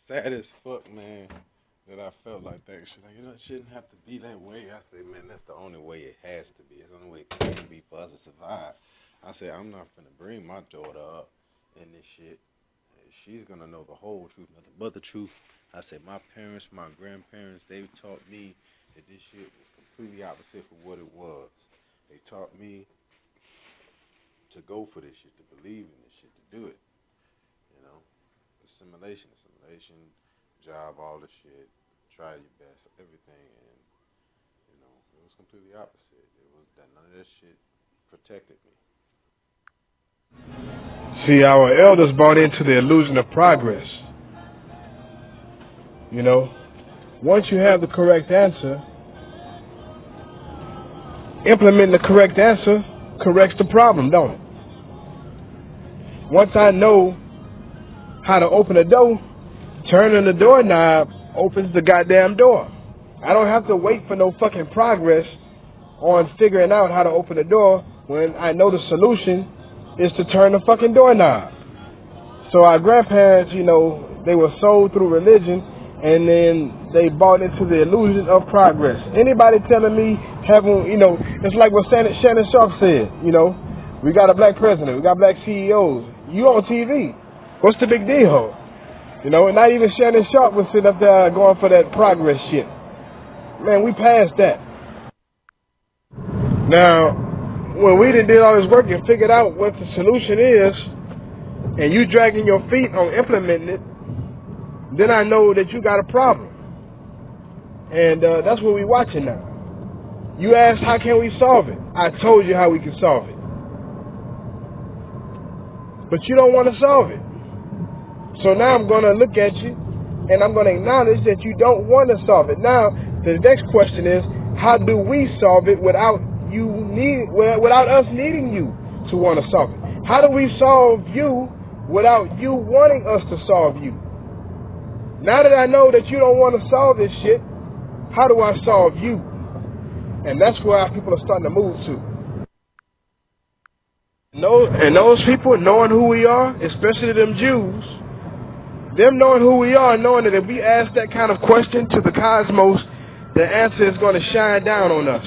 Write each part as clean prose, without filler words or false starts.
sad as fuck, man, that I felt like that. She's like, it shouldn't have to be that way. I said, man, that's the only way it has to be. It's the only way it can be for us to survive. I said, I'm not gonna bring my daughter up in this shit. She's gonna know the whole truth, nothing but the truth. I said, my parents, my grandparents, they taught me that this shit was completely opposite for what it was. They taught me to go for this shit, to believe in this shit, to do it. You know, assimilation, job, all the shit, try your best, everything, and it was completely opposite. It was that none of that shit protected me. See, our elders bought into the illusion of progress. You know, once you have the correct answer, implementing the correct answer corrects the problem, don't it? Once I know how to open a door, turning the doorknob opens the goddamn door. I don't have to wait for no fucking progress on figuring out how to open the door when I know the solution is to turn the fucking doorknob. So our grandparents, they were sold through religion, and then they bought into the illusion of progress. Anybody telling me it's like what Shannon Sharp said, we got a black president, we got black CEOs. You on TV. What's the big deal? And not even Shannon Sharp was sitting up there going for that progress shit. Man, we passed that. Now, when we did all this work and figured out what the solution is, and you dragging your feet on implementing it, then I know that you got a problem. And that's what we're watching now. You asked, how can we solve it? I told you how we can solve it. But you don't want to solve it. So now I'm going to look at you, and I'm going to acknowledge that you don't want to solve it. Now, the next question is, how do we solve it without us needing you to want to solve it? How do we solve you without you wanting us to solve you? Now that I know that you don't want to solve this shit, how do I solve you? And that's where our people are starting to move to. And those people knowing who we are, especially them Jews, them knowing who we are, knowing that if we ask that kind of question to the cosmos, the answer is going to shine down on us.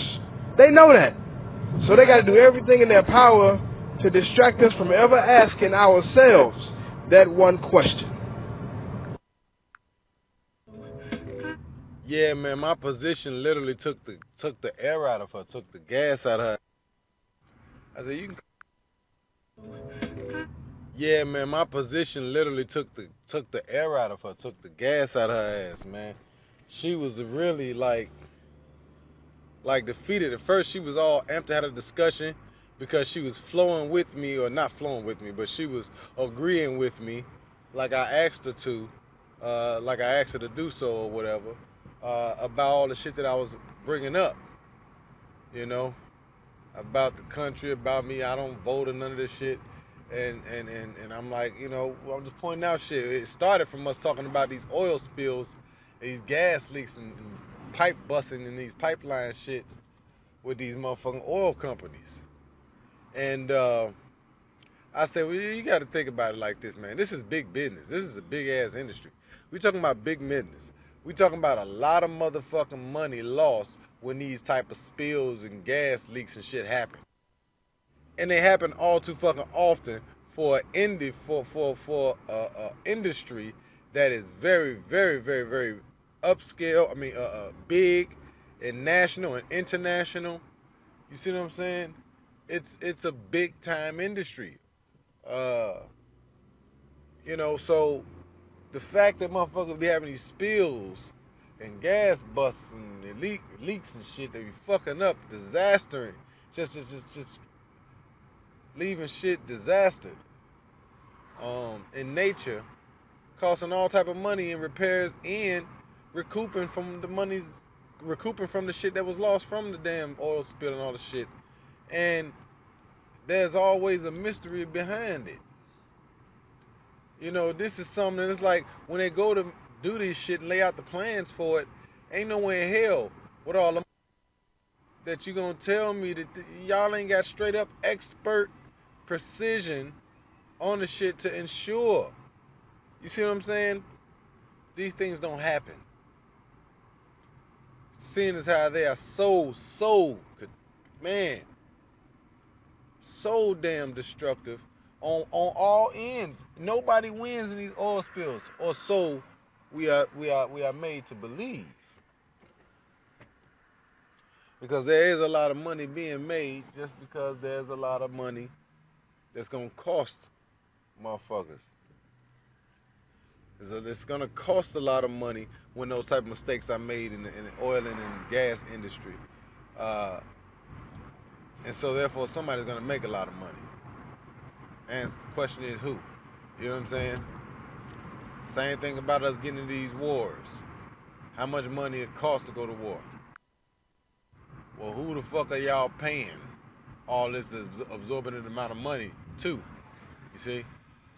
They know that. So they got to do everything in their power to distract us from ever asking ourselves that one question. Yeah, man, my position literally took the air out of her, took the gas out of her. I said, you can. Yeah, man, my position literally took the air out of her, took the gas out of her ass, man. She was really like defeated. At first, she was all amped to have a discussion because she was flowing with me, or not flowing with me, but she was agreeing with me, like I asked her to, like I asked her to do so or whatever, about all the shit that I was bringing up, about the country, about me. I don't vote or none of this shit. And I'm like, I'm just pointing out shit. It started from us talking about these oil spills, these gas leaks and pipe busting and these pipeline shit with these motherfucking oil companies. And I said, well, you got to think about it like this, man. This is big business. This is a big-ass industry. We're talking about big business. We're talking about a lot of motherfucking money lost when these type of spills and gas leaks and shit happen. And they happen all too fucking often for industry that is very, very, very, very upscale. I mean, big and national and international. You see what I'm saying? It's a big time industry. So the fact that motherfuckers be having these spills and gas busts and leaks and shit, they be fucking up, disastering, just leaving shit disastered in nature, costing all type of money in repairs and recouping from the shit that was lost from the damn oil spill and all the shit. And there's always a mystery behind it. This is something that it's like when they go to do this shit and lay out the plans for it, ain't nowhere in hell with all the that you gonna tell me that y'all ain't got straight up expert precision on the shit to ensure. You see what I'm saying? these things don't happen. Seeing as how they are so man, so damn destructive on all ends. Nobody wins in these oil spills, or so we are made to believe. Because there is a lot of money being made just because there's a lot of money that's gonna cost motherfuckers. It's gonna cost a lot of money when those type of mistakes are made in the oil and in the gas industry, and so therefore somebody's gonna make a lot of money. And the question is who? You know what I'm saying? Same thing about us getting into these wars. How much money it costs to go to war? Well, who the fuck are y'all paying all this absorbent amount of money to? You see?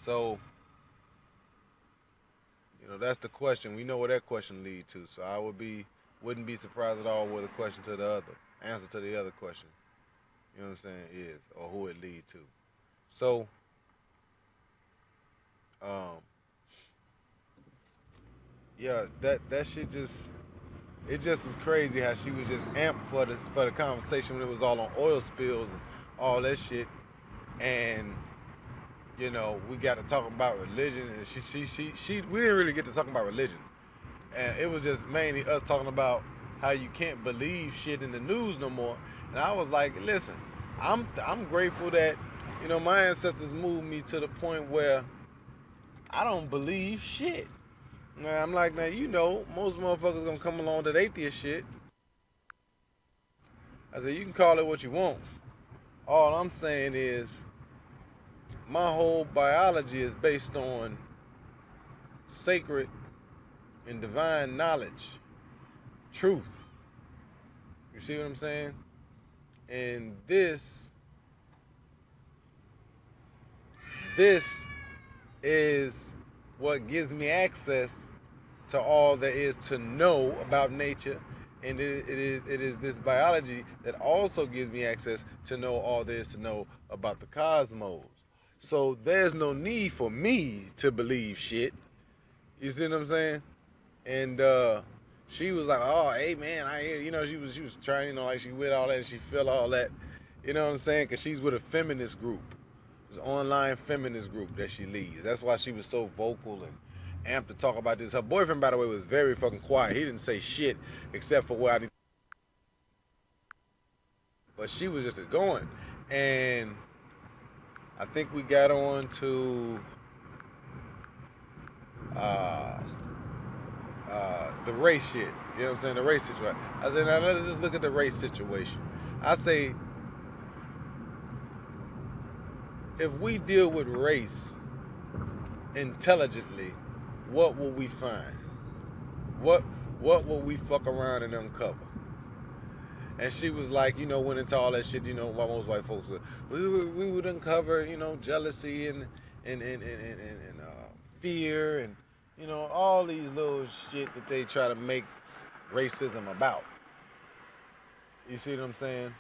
So, that's the question. We know where that question leads to. So I wouldn't be surprised at all where the question to the other answer to the other question, you know what I'm saying, is, or who it leads to. So, yeah, that shit it just was crazy how she was just amped for the conversation when it was all on oil spills and all that shit, and we got to talk about religion, and we didn't really get to talk about religion, and it was just mainly us talking about how you can't believe shit in the news no more. And I was like, listen, I'm grateful that my ancestors moved me to the point where I don't believe shit. Now, I'm like, now, most motherfuckers gonna come along to the atheist shit. I said, you can call it what you want. All I'm saying is, my whole biology is based on sacred and divine knowledge, truth. You see what I'm saying? And this is what gives me access to all there is to know about nature, and it is this biology that also gives me access to know all there is to know about the cosmos. So there's no need for me to believe shit. You see what I'm saying? And she was like, "Oh, hey man, I hear." She was trying, like she with all that, and she feel all that. You know what I'm saying? Because she's with a feminist group, this online feminist group that she leads. That's why she was so vocal and amped to talk about this. Her boyfriend, by the way, was very fucking quiet. He didn't say shit except for what I. But she was just going, and I think we got on to the race shit. You know what I'm saying? The race situation. I said, now let's just look at the race situation. I say, if we deal with race intelligently, what will we find? What will we fuck around and uncover? And she was like, went into all that shit, what most white folks would. We would uncover, jealousy and fear and, all these little shit that they try to make racism about. You see what I'm saying?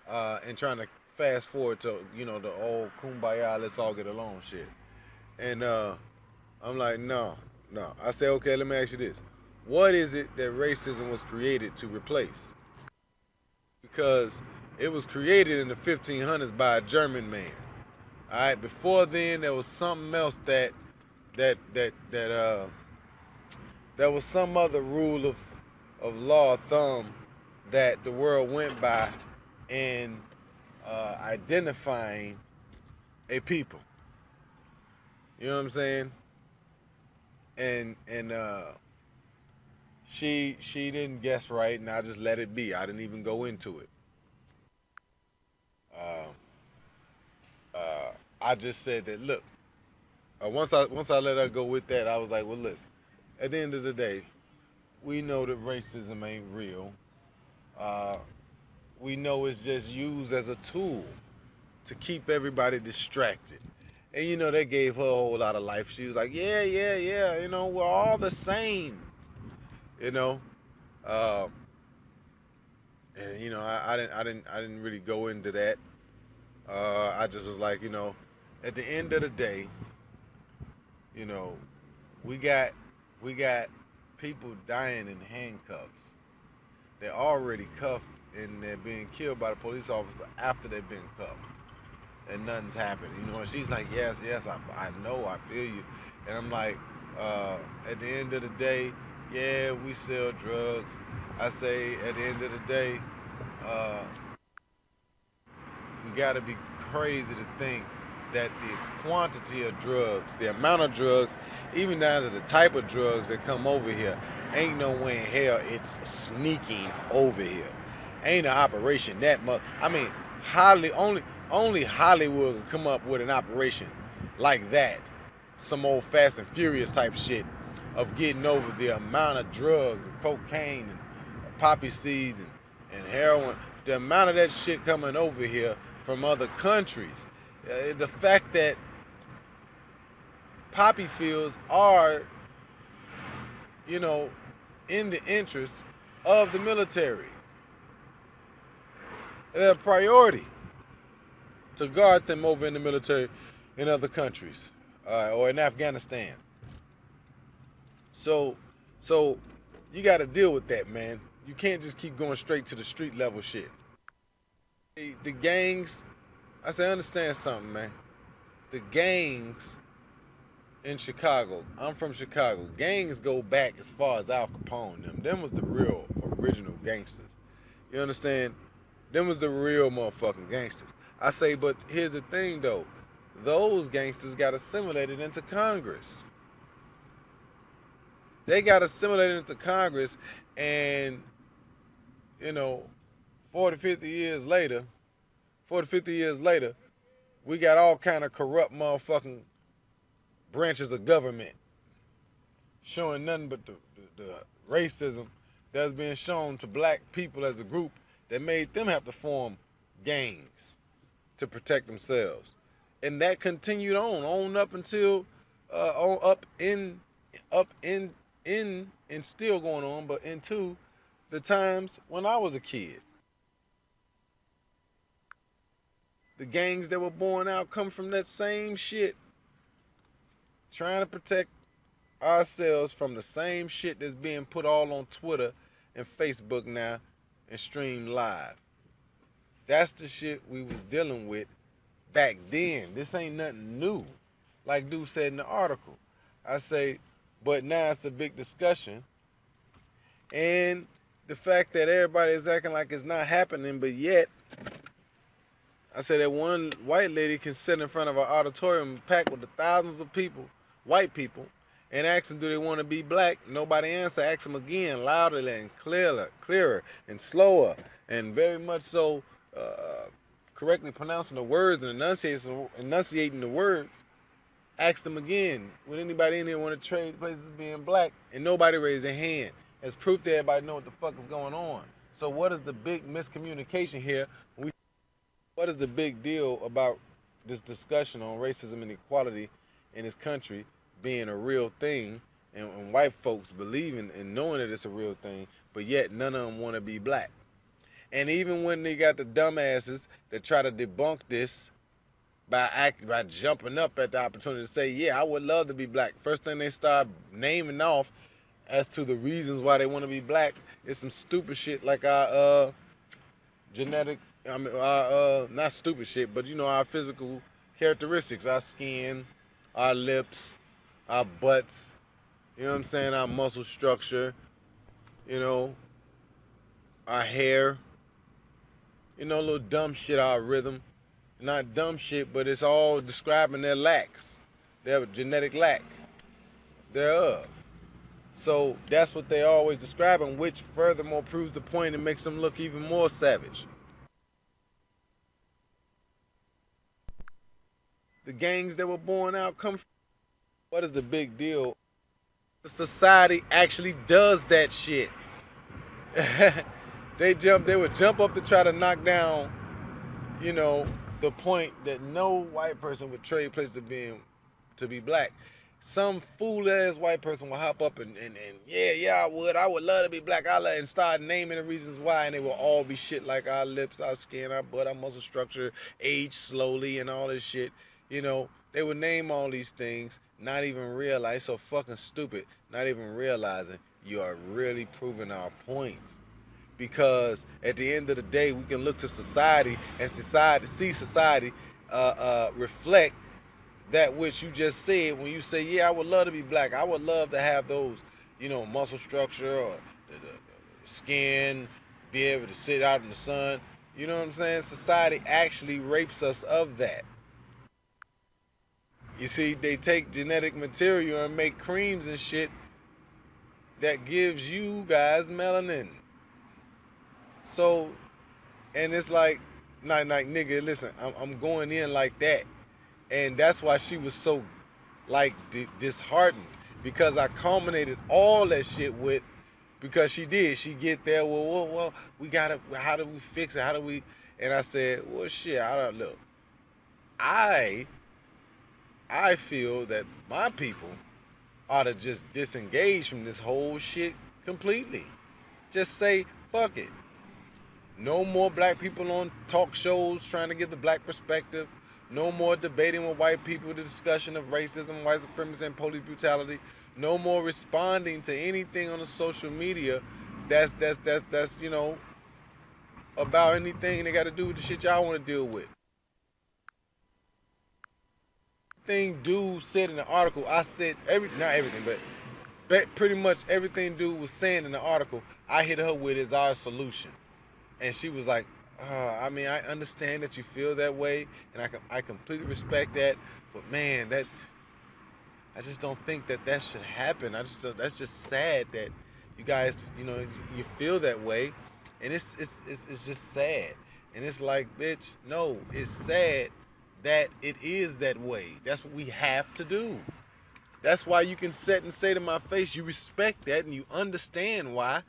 And trying to fast forward to, the old kumbaya, let's all get along shit. And I'm like, no. I say, okay, let me ask you this. What is it that racism was created to replace? Because it was created in the 1500s by a German man. All right. Before then, there was something else that was some other rule of law or thumb that the world went by in identifying a people. You know what I'm saying? And she didn't guess right, and I just let it be. I didn't even go into it. I just said that, look, once I let her go with that, I was like, well, look, at the end of the day, we know that racism ain't real. We know it's just used as a tool to keep everybody distracted. And, that gave her a whole lot of life. She was like, yeah, we're all the same. And I didn't really go into that. I just was like, at the end of the day, we got we got people dying in handcuffs. They're already cuffed and they're being killed by the police officer after they've been cuffed. And nothing's happened. You know, and she's like, yes, I know, I feel you. And I'm like, at the end of the day, yeah, we sell drugs. I say, at the end of the day, we gotta be crazy to think that the quantity of drugs, the amount of drugs, even down to the type of drugs that come over here, ain't no way in hell it's sneaking over here. Ain't an operation that much. I mean, only Hollywood can come up with an operation like that. Some old Fast and Furious type shit of getting over the amount of drugs and cocaine and poppy seeds and heroin. The amount of that shit coming over here from other countries. The fact that poppy fields are, you know, in the interest of the military. They're a priority to guard them over in the military in other countries or in Afghanistan. So you got to deal with that, man. You can't just keep going straight to the street level shit. The gangs, I say, understand something, man. The gangs in Chicago, I'm from Chicago. Gangs go back as far as Al Capone. Them was the real original gangsters. You understand? Them was the real motherfucking gangsters. I say, but here's the thing, though. Those gangsters got assimilated into Congress. They got assimilated into Congress, and, you know, 40, 50 years later, we got all kind of corrupt motherfucking branches of government showing nothing but the racism that's being shown to black people as a group that made them have to form gangs to protect themselves. And that continued on up until and still going on, but into the times when I was a kid. The gangs that were born out come from that same shit. Trying to protect ourselves from the same shit that's being put all on Twitter and Facebook now and streamed live. That's the shit we was dealing with back then. This ain't nothing new. Like dude said in the article. I say, but now it's a big discussion. And the fact that everybody is acting like it's not happening, but yet, I say that one white lady can sit in front of an auditorium packed with the thousands of people, white people, and ask them, do they want to be black? Nobody answer. Ask them again, louder and clearer and slower, and very much so correctly pronouncing the words and enunciating the words. Ask them again, would anybody in here want to trade places being black? And nobody raised their hand. As proof that everybody know what the fuck is going on. So what is the big miscommunication here? What is the big deal about this discussion on racism and equality in this country being a real thing, and white folks believing and knowing that it's a real thing, but yet none of them want to be black? And even when they got the dumbasses that try to debunk this by jumping up at the opportunity to say, yeah, I would love to be black, first thing they start naming off as to the reasons why they want to be black is some stupid shit like our genetic, not stupid shit, but you know, our physical characteristics, our skin, our lips, our butts, you know what I'm saying, our muscle structure, you know, our hair, you know, little dumb shit, our rhythm. Not dumb shit, but it's all describing their lacks, their genetic lack thereof. So that's what they're always describing, which furthermore proves the point and makes them look even more savage. The gangs that were born out come from, what is the big deal? The society actually does that shit. They would jump up to try to knock down, you know, the point that no white person would trade place to be black. Some fool-ass white person will hop up and yeah, I would love to be black, and start naming the reasons why, and they will all be shit like our lips, our skin, our butt, our muscle structure, age slowly, and all this shit. You know, they would name all these things, not even realize, so fucking stupid, not even realizing you are really proving our point. Because at the end of the day, we can look to society and see society reflect that which you just said when you say, yeah, I would love to be black. I would love to have those, muscle structure or the skin, be able to sit out in the sun. You know what I'm saying? Society actually rapes us of that. You see, they take genetic material and make creams and shit that gives you guys melanin. So, and it's like nigga, listen, I'm going in like that. And that's why she was so, like, disheartened. Because I culminated all that shit with, because she did. She get there, well, we gotta, how do we fix it? How do we, and I said, well, shit, I don't look. I feel that my people ought to just disengage from this whole shit completely. Just say, fuck it. No more black people on talk shows trying to get the black perspective. No more debating with white people the discussion of racism, white supremacy, and police brutality. No more responding to anything on the social media that's about anything they got to do with the shit y'all want to deal with. Thing dude said in the article, I said not everything, but pretty much everything dude was saying in the article, I hit her with is our solution. And she was like, I mean, I understand that you feel that way, and I completely respect that, but man, I just don't think that should happen. That's just sad that you guys, you feel that way, and it's just sad. And it's like, bitch, no, it's sad that it is that way. That's what we have to do. That's why you can sit and say to my face, you respect that and you understand why.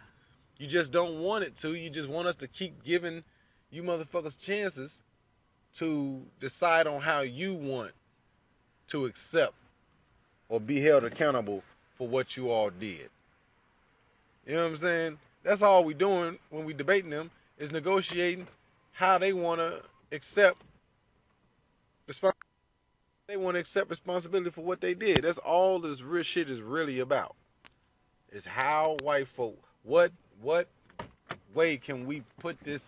You just don't want it to. You just want us to keep giving you motherfuckers chances to decide on how you want to accept or be held accountable for what you all did. You know what I'm saying? That's all we doing when we debating them is negotiating how they want to accept responsibility for what they did. That's all this real shit is really about. It's how white folk, what way can we put this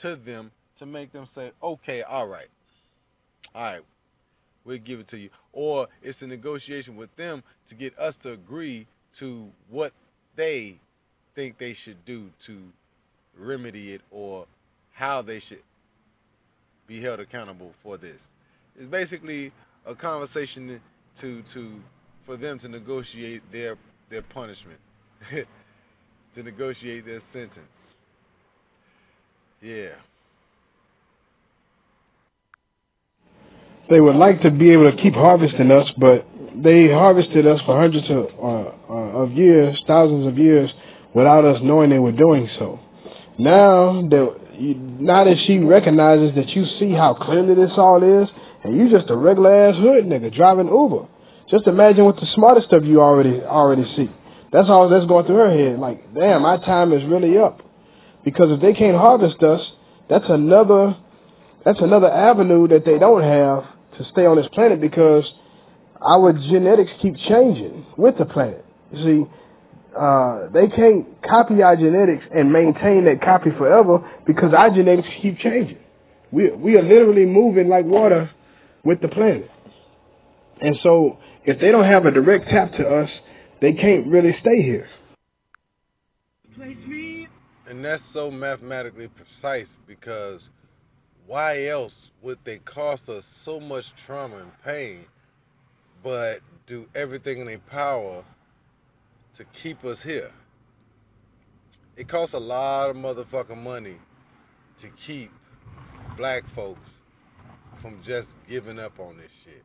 to them to make them say, okay, all right, we'll give it to you. Or it's a negotiation with them to get us to agree to what they think they should do to remedy it or how they should be held accountable for this. It's basically a conversation for them to negotiate their punishment, to negotiate their sentence. Yeah. They would like to be able to keep harvesting us, but they harvested us for hundreds of years, thousands of years, without us knowing they were doing so. Now that she recognizes that you see how clearly this all is, and you just a regular ass hood nigga driving Uber. Just imagine what the smartest stuff you already see. That's all that's going through her head. Like, damn, my time is really up. Because if they can't harvest us, that's another avenue that they don't have to stay on this planet, because our genetics keep changing with the planet. You see, they can't copy our genetics and maintain that copy forever because our genetics keep changing. We are literally moving like water with the planet. And so if they don't have a direct tap to us, they can't really stay here. And that's so mathematically precise, because why else would they cause us so much trauma and pain but do everything in their power to keep us here? It costs a lot of motherfucking money to keep black folks from just giving up on this shit.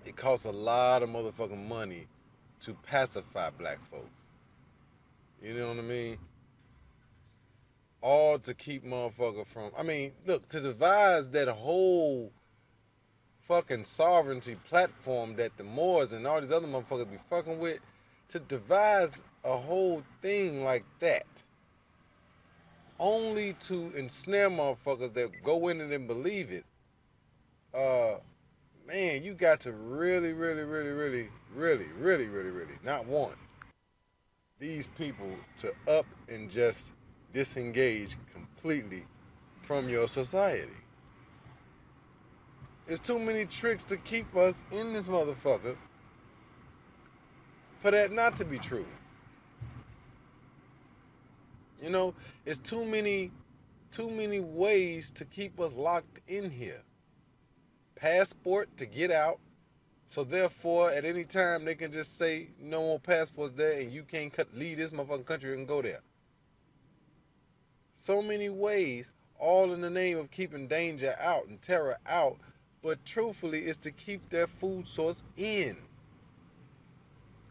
It costs a lot of motherfucking money to pacify black folks. You know what I mean? All to keep motherfucker from, look, to devise that whole fucking sovereignty platform that the Moors and all these other motherfuckers be fucking with, to devise a whole thing like that, only to ensnare motherfuckers that go in it and believe it, man, you got to really, really, really, really, really, really, really, really not want these people to up and just disengage completely from your society. There's too many tricks to keep us in this motherfucker for that not to be true. You know, it's too many ways to keep us locked in here. Passport to get out, so therefore at any time they can just say no more passports there and you can't leave this motherfucking country and go there. So many ways, all in the name of keeping danger out and terror out, but truthfully it's to keep their food source in.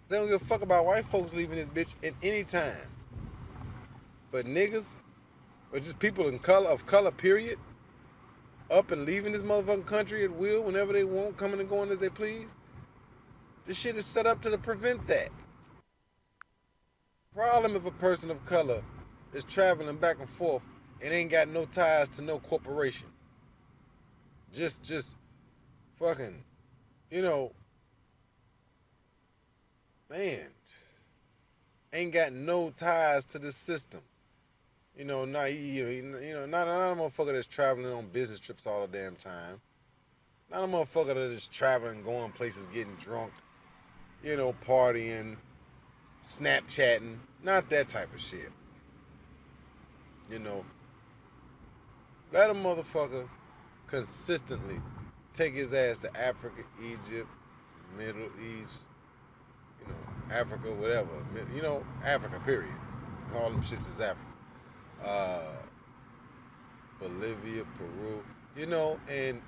They don't give a fuck about white folks leaving this bitch at any time. But niggas, or just people of color, period, up and leaving this motherfucking country at will whenever they want, coming and going as they please. This shit is set up to prevent that. Problem if a person of color is traveling back and forth and ain't got no ties to no corporation. Just fucking, you know, man, ain't got no ties to the system. You know, not a motherfucker that's traveling on business trips all the damn time. Not a motherfucker that is traveling, going places, getting drunk, you know, partying, Snapchatting. Not that type of shit. You know, let a motherfucker consistently take his ass to Africa, Egypt, Middle East, you know, Africa, whatever. You know, Africa, period. All them shits is Africa. Bolivia, Peru, you know, and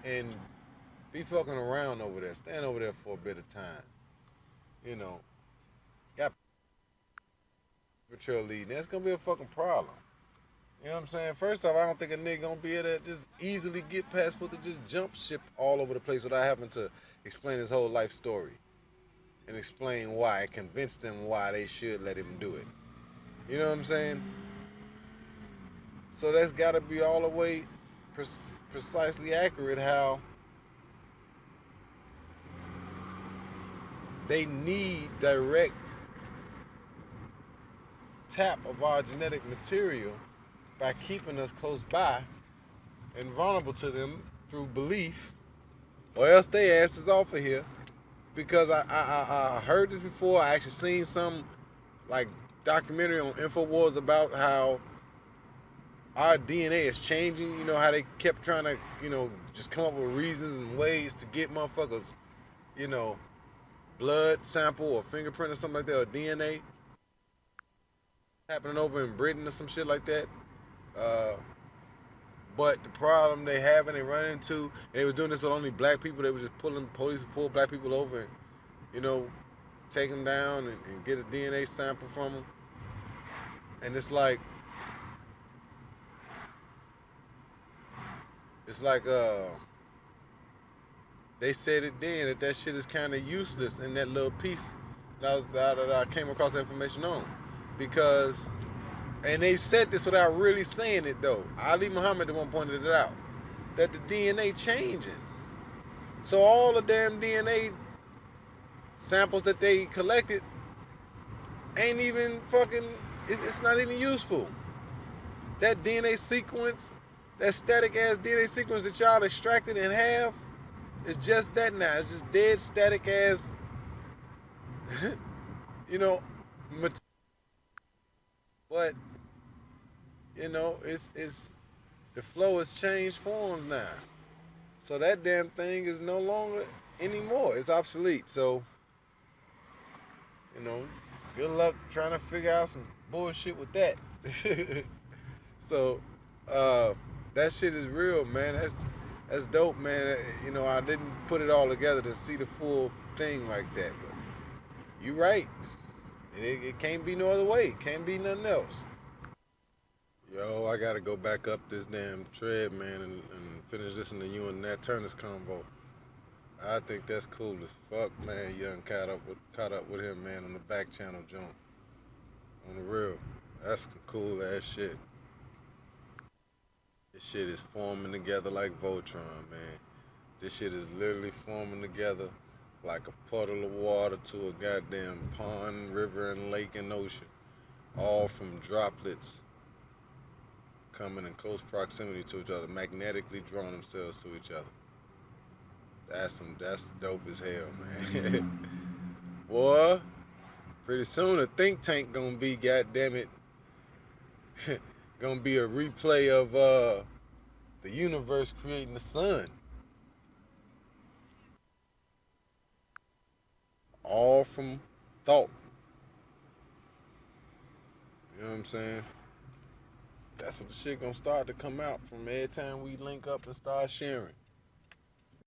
be fucking around over there. Stand over there for a bit of time. You know, got patrol leading. That's gonna be a fucking problem. You know what I'm saying? First off, I don't think a nigga gonna be able to just easily get passport to just jump ship all over the place without having to explain his whole life story and explain why, convince them why they should let him do it. You know what I'm saying? So that's got to be all the way precisely accurate how they need direct tap of our genetic material by keeping us close by and vulnerable to them through belief, or else they asses off of here. Because I heard this before. I actually seen some like documentary on InfoWars about how our DNA is changing. You know how they kept trying to, you know, just come up with reasons and ways to get motherfuckers, you know, blood sample or fingerprint or something like that, or DNA happening over in Britain or some shit like that. But the problem they run into, they were doing this with only black people. They were just police would pull black people over and, you know, take them down and get a DNA sample from them. And it's like they said it then that shit is kind of useless in that little piece that I came across the information on. Because, and they said this without really saying it though. Ali Muhammad the one pointed it out, that the DNA changing. So all the damn DNA samples that they collected ain't even fucking, it's not even useful. That DNA sequence, that static ass DNA sequence that y'all extracted in half, is just that now. It's just dead static ass, you know, but you know, it's the flow has changed forms now. So that damn thing is no longer anymore. It's obsolete. So, you know, good luck trying to figure out some bullshit with that. So, that shit is real, man. That's dope, man. You know, I didn't put it all together to see the full thing like that. But you right. It can't be no other way. It can't be nothing else. Yo, I gotta go back up this damn tread, man, and finish listening to you and Nat Turner's convo. I think that's cool as fuck, man. You done caught up with him, man, on the back channel joint. On the real. That's some cool ass shit. This shit is forming together like Voltron, man. This shit is literally forming together like a puddle of water to a goddamn pond, river, and lake and ocean, all from droplets coming in close proximity to each other, magnetically drawing themselves to each other. That's dope as hell, man. Boy, pretty soon a think tank gonna be, goddamn it, gonna be a replay of the universe creating the sun. All from thought. You know what I'm saying? That's what the shit gonna start to come out from every time we link up and start sharing.